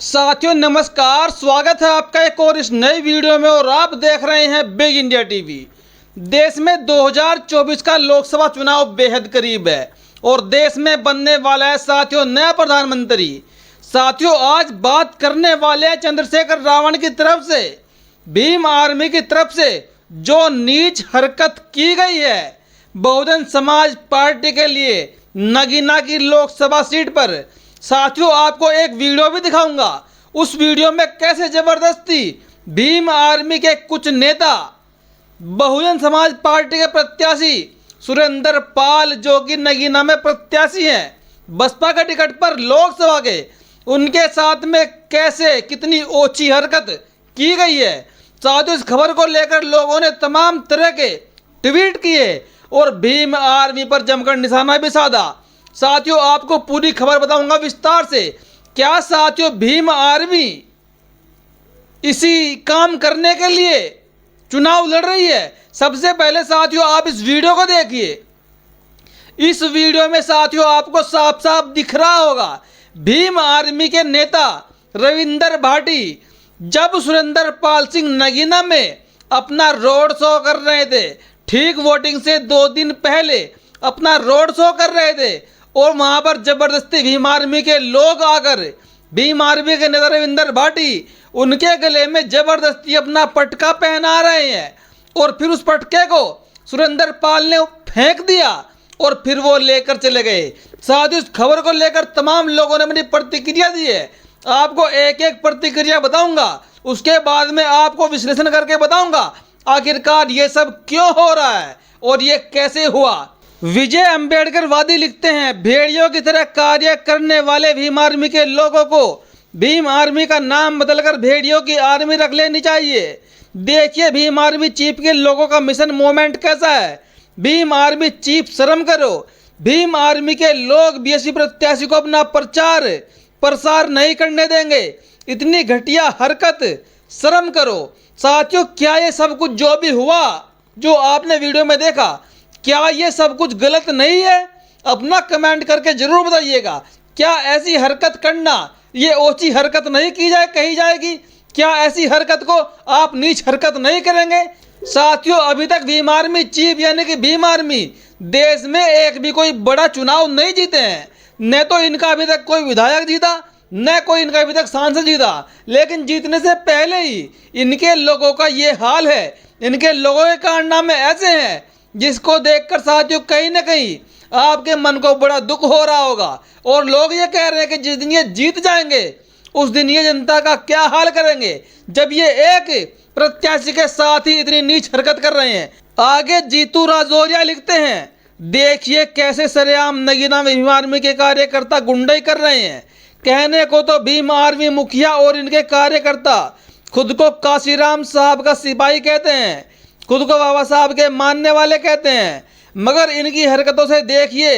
साथियों नमस्कार, स्वागत है आपका एक और इस नई वीडियो में। और आप देख रहे हैं बिग इंडिया टीवी। देश में 2024 का लोकसभा चुनाव बेहद करीब है और देश में बनने वाला है साथियों नया प्रधानमंत्री। साथियों आज बात करने वाले हैं चंद्रशेखर रावण की तरफ से, भीम आर्मी की तरफ से जो नीच हरकत की गई है बहुजन समाज पार्टी के लिए नगीना की लोकसभा सीट पर। साथियों आपको एक वीडियो भी दिखाऊंगा। उस वीडियो में कैसे जबरदस्ती भीम आर्मी के कुछ नेता बहुजन समाज पार्टी के प्रत्याशी सुरेंद्र पाल जो कि नगीना में प्रत्याशी हैं बसपा के टिकट पर लोकसभा के, उनके साथ में कैसे कितनी ओछी हरकत की गई है। साथियों इस खबर को लेकर लोगों ने तमाम तरह के ट्वीट किए और भीम आर्मी पर जमकर निशाना भी साधा। साथियों आपको पूरी खबर बताऊंगा विस्तार से। क्या साथियों भीम आर्मी इसी काम करने के लिए चुनाव लड़ रही है? सबसे पहले साथियों आप इस वीडियो को देखिए। इस वीडियो में साथियों आपको साफ साफ दिख रहा होगा भीम आर्मी के नेता रविंदर भाटी जब सुरेंद्र पाल सिंह नगीना में अपना रोड शो कर रहे थे, ठीक वोटिंग से 2 दिन पहले अपना रोड शो कर रहे थे और वहां पर जबरदस्ती भीम आर्मी के लोग आकर भीम आर्मी के नेता रविंदर भाटी उनके गले में जबरदस्ती अपना पटका पहना रहे हैं और फिर उस पटके को सुरेंद्र पाल ने फेंक दिया और फिर वो लेकर चले गए। साथ ही उस खबर को लेकर तमाम लोगों ने अपनी प्रतिक्रिया दी है। आपको एक एक प्रतिक्रिया बताऊंगा, उसके बाद में आपको विश्लेषण करके बताऊंगा आखिरकार ये सब क्यों हो रहा है और ये कैसे हुआ। विजय अंबेडकर वादी लिखते हैं, भेड़ियों की तरह कार्य करने वाले भीम आर्मी के लोगों को भीम आर्मी का नाम बदलकर भेड़ियों की आर्मी रख लेनी चाहिए। देखिए भीम आर्मी चीफ के लोगों का मिशन मोमेंट कैसा है। भीम आर्मी चीफ शर्म करो। भीम आर्मी के लोग बीएसपी प्रत्याशी को अपना प्रचार प्रसार नहीं करने देंगे। इतनी घटिया हरकत, शर्म करो। साथियों क्या ये सब कुछ जो भी हुआ, जो आपने वीडियो में देखा, क्या ये सब कुछ गलत नहीं है? अपना कमेंट करके जरूर बताइएगा। क्या ऐसी हरकत करना ये ओछी हरकत नहीं की जाए कही जाएगी? क्या ऐसी हरकत को आप नीच हरकत नहीं करेंगे? साथियों अभी तक भीम आर्मी चीफ यानी कि भीम आर्मी देश में एक भी कोई बड़ा चुनाव नहीं जीते हैं। न तो इनका अभी तक कोई विधायक जीता, न कोई इनका अभी तक सांसद जीता, लेकिन जीतने से पहले ही इनके लोगों का ये हाल है। इनके लोगों के कारनामे ऐसे हैं जिसको देखकर साथियों कहीं ना कहीं आपके मन को बड़ा दुख हो रहा होगा और लोग ये कह रहे हैं कि जिस दिन ये जीत जाएंगे उस दिन ये जनता का क्या हाल करेंगे जब ये एक प्रत्याशी के साथ ही इतनी नीच हरकत कर रहे हैं। आगे जीतू राजौरिया लिखते हैं, देखिए कैसे सरेआम नगीना में भीम आर्मी के कार्यकर्ता गुंडाई कर रहे हैं। कहने को तो भीम आर्मी मुखिया और इनके कार्यकर्ता खुद को काशीराम साहब का सिपाही कहते हैं, खुद को बाबा साहब के मानने वाले कहते हैं, मगर इनकी हरकतों से देखिए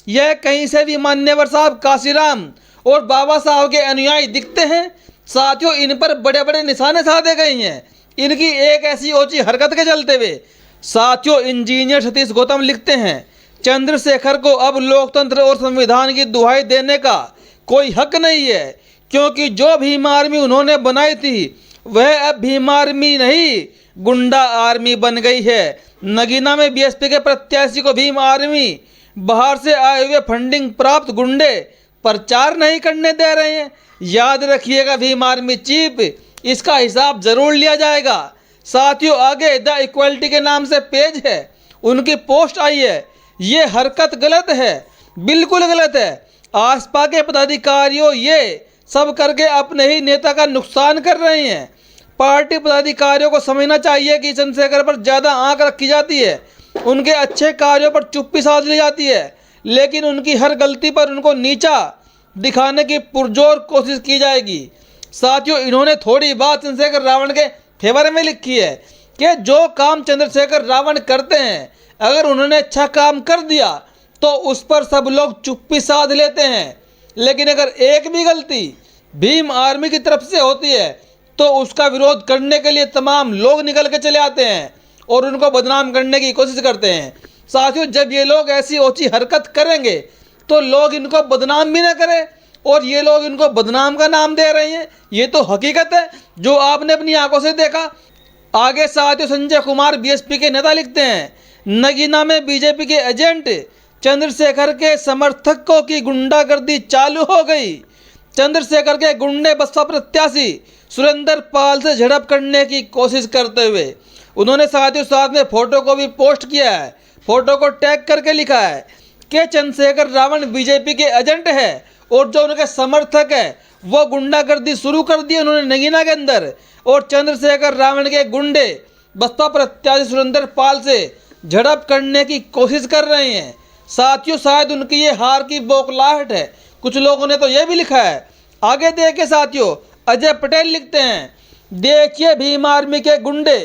यह कहीं से भी मान्यवर साहब काशीराम और बाबा साहब के अनुयायी दिखते हैं। साथियों इन पर बड़े बड़े निशाने साधे गए हैं इनकी एक ऐसी ओछी हरकत के चलते हुए। साथियों इंजीनियर सतीश गौतम लिखते हैं, चंद्रशेखर को अब लोकतंत्र और संविधान की दुहाई देने का कोई हक नहीं है, क्योंकि जो भीम आर्मी उन्होंने बनाई थी वह अब भीम आर्मी नहीं गुंडा आर्मी बन गई है। नगीना में बीएसपी के प्रत्याशी को भीम आर्मी बाहर से आए हुए फंडिंग प्राप्त गुंडे प्रचार नहीं करने दे रहे हैं। याद रखिएगा भीम आर्मी चीफ, इसका हिसाब जरूर लिया जाएगा। साथियों आगे द इक्वलिटी के नाम से पेज है, उनकी पोस्ट आई है। ये हरकत गलत है, बिल्कुल गलत है। आसपा के पदाधिकारियों ये सब करके अपने ही नेता का नुकसान कर रहे हैं। पार्टी पदाधिकारियों को समझना चाहिए कि चंद्रशेखर पर ज़्यादा आंख रखी जाती है, उनके अच्छे कार्यों पर चुप्पी साध ली जाती है, लेकिन उनकी हर गलती पर उनको नीचा दिखाने की पुरजोर कोशिश की जाएगी। साथियों इन्होंने थोड़ी बात चंद्रशेखर रावण के फेवर में लिखी है कि जो काम चंद्रशेखर रावण करते हैं अगर उन्होंने अच्छा काम कर दिया तो उस पर सब लोग चुप्पी साध लेते हैं, लेकिन अगर एक भी गलती भीम आर्मी की तरफ से होती है तो उसका विरोध करने के लिए तमाम लोग निकल के चले आते हैं और उनको बदनाम करने की कोशिश करते हैं। साथियों जब ये लोग ऐसी ओछी हरकत करेंगे तो लोग इनको बदनाम भी ना करें और ये लोग इनको बदनाम का नाम दे रहे हैं। ये तो हकीकत है जो आपने अपनी आंखों से देखा। आगे साथियों संजय कुमार बीएसपी के नेता लिखते हैं, नगीना में बीजेपी के एजेंट चंद्रशेखर के समर्थकों की गुंडागर्दी चालू हो गई। चंद्रशेखर के गुंडे बसपा प्रत्याशी सुरेंद्र पाल से झड़प करने की कोशिश करते हुए उन्होंने साथियों साथ में फोटो को भी पोस्ट किया है। फोटो को टैग करके लिखा है कि चंद्रशेखर रावण बीजेपी के एजेंट है और जो उनके समर्थक है वो गुंडागर्दी शुरू कर दी उन्होंने नगीना के अंदर। और चंद्रशेखर रावण के गुंडे बसपा प्रत्याशी सुरेंद्र पाल से झड़प करने की कोशिश कर रहे हैं। साथियों शायद उनकी ये हार की बौखलाहट है। कुछ लोगों ने तो ये भी लिखा है, आगे देखिए साथियों, अजय पटेल लिखते हैं, देखिए भीम आर्मी के गुंडे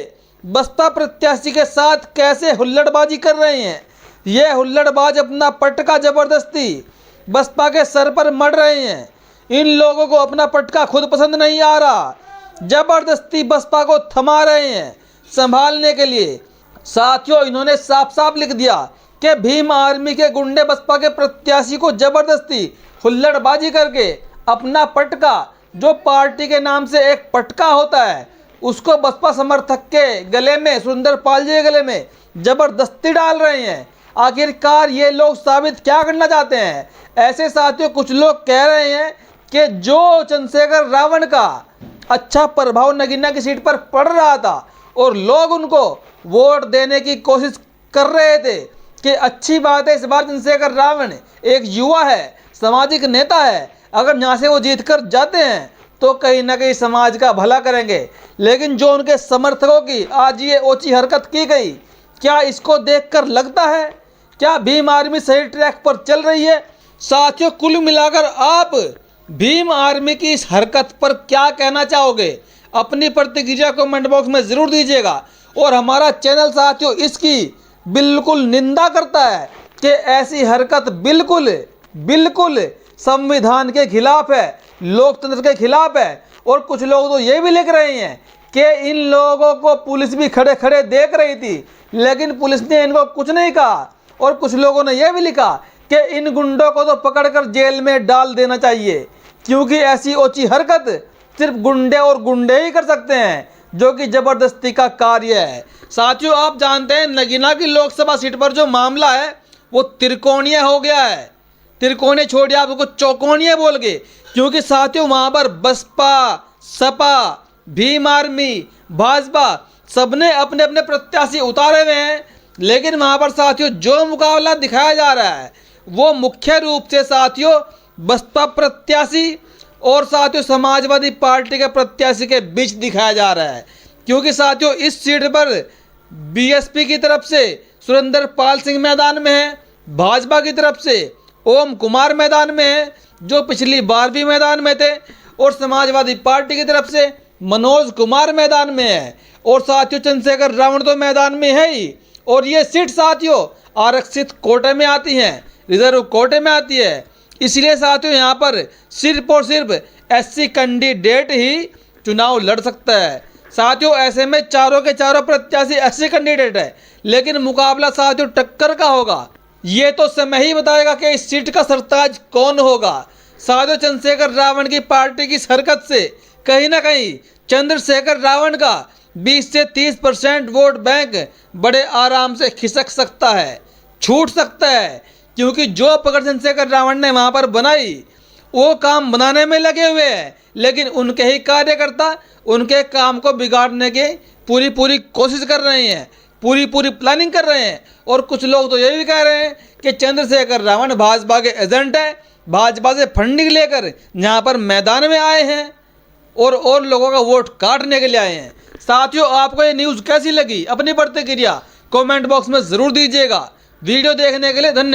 बसपा प्रत्याशी के साथ कैसे हुल्लड़बाजी कर रहे हैं। ये हुल्लड़बाज अपना पटका जबरदस्ती बसपा के सर पर मढ़ रहे हैं। इन लोगों को अपना पटका खुद पसंद नहीं आ रहा, जबरदस्ती बसपा को थमा रहे हैं संभालने के लिए। साथियों इन्होंने साफ साफ लिख दिया कि भीम आर्मी के गुंडे बसपा के प्रत्याशी को जबरदस्ती हुल्लड़बाजी करके अपना पटका, जो पार्टी के नाम से एक पटका होता है, उसको बसपा समर्थक के गले में, सुरेंद्र पाल जी के गले में जबरदस्ती डाल रहे हैं। आखिरकार ये लोग साबित क्या करना चाहते हैं? ऐसे साथियों कुछ लोग कह रहे हैं कि जो चंद्रशेखर रावण का अच्छा प्रभाव नगीना की सीट पर पड़ रहा था और लोग उनको वोट देने की कोशिश कर रहे थे कि अच्छी बात है, इस बार चंद्रशेखर रावण एक युवा है, सामाजिक नेता है, अगर यहाँ से वो जीत कर जाते हैं तो कहीं ना कहीं समाज का भला करेंगे। लेकिन जो उनके समर्थकों की आज ये ओछी हरकत की गई, क्या इसको देखकर लगता है क्या भीम आर्मी सही ट्रैक पर चल रही है? साथियों कुल मिलाकर आप भीम आर्मी की इस हरकत पर क्या कहना चाहोगे? अपनी प्रतिक्रिया कमेंट बॉक्स में ज़रूर दीजिएगा। और हमारा चैनल साथियों इसकी बिल्कुल निंदा करता है कि ऐसी हरकत बिल्कुल संविधान के खिलाफ है, लोकतंत्र के खिलाफ है। और कुछ लोग तो ये भी लिख रहे हैं कि इन लोगों को पुलिस भी खड़े खड़े देख रही थी लेकिन पुलिस ने इनको कुछ नहीं कहा। और कुछ लोगों ने यह भी लिखा कि इन गुंडों को तो पकड़कर जेल में डाल देना चाहिए, क्योंकि ऐसी ओछी हरकत सिर्फ गुंडे और गुंडे ही कर सकते हैं, जो कि जबरदस्ती का कार्य है। साथियों आप जानते हैं नगीना की लोकसभा सीट पर जो मामला है वो त्रिकोणीय हो गया है। त्रिकोणीय छोड़िए, आप उसको चौकोणीय बोल गए, क्योंकि साथियों वहाँ पर बसपा, सपा, भीम आर्मी, भाजपा सबने अपने अपने प्रत्याशी उतारे हुए हैं। लेकिन वहाँ पर साथियों जो मुकाबला दिखाया जा रहा है वो मुख्य रूप से साथियों बसपा प्रत्याशी और साथियों समाजवादी पार्टी के प्रत्याशी के बीच दिखाया जा रहा है। क्योंकि साथियों इस सीट पर बीएसपी की तरफ से सुरेंद्र पाल सिंह मैदान में है, भाजपा की तरफ से ओम कुमार मैदान में है जो पिछली बार भी मैदान में थे, और समाजवादी पार्टी की तरफ से मनोज कुमार मैदान में है, और साथियों चंद्रशेखर रावण तो मैदान में है ही। और ये सीट साथियों आरक्षित कोटे में आती हैं, रिजर्व कोटे में आती है। इसलिए साथियों यहाँ पर सिर्फ और सिर्फ एससी कैंडिडेट ही चुनाव लड़ सकता है। साथियों ऐसे में चारों के चारों प्रत्याशी एससी कैंडिडेट है, लेकिन मुकाबला साथियों टक्कर का होगा। ये तो समय ही बताएगा कि इस सीट का सरताज कौन होगा। साथियों चंद्रशेखर रावण की पार्टी की हरकत से कहीं ना कहीं चंद्रशेखर रावण का 20 से 30% वोट बैंक बड़े आराम से खिसक सकता है, छूट सकता है। क्योंकि जो पकड़ चंद्रशेखर रावण ने वहाँ पर बनाई वो काम बनाने में लगे हुए हैं, लेकिन उनके ही कार्यकर्ता उनके काम को बिगाड़ने की पूरी कोशिश कर रहे हैं, पूरी प्लानिंग कर रहे हैं। और कुछ लोग तो ये भी कह रहे हैं कि चंद्रशेखर रावण भाजपा के एजेंट है, भाजपा से फंडिंग लेकर यहाँ पर मैदान में आए हैं और लोगों का वोट काटने के लिए आए हैं। साथियों आपको ये न्यूज़ कैसी लगी? अपनी प्रतिक्रिया कमेंट बॉक्स में ज़रूर दीजिएगा। वीडियो देखने के लिए धन्यवाद।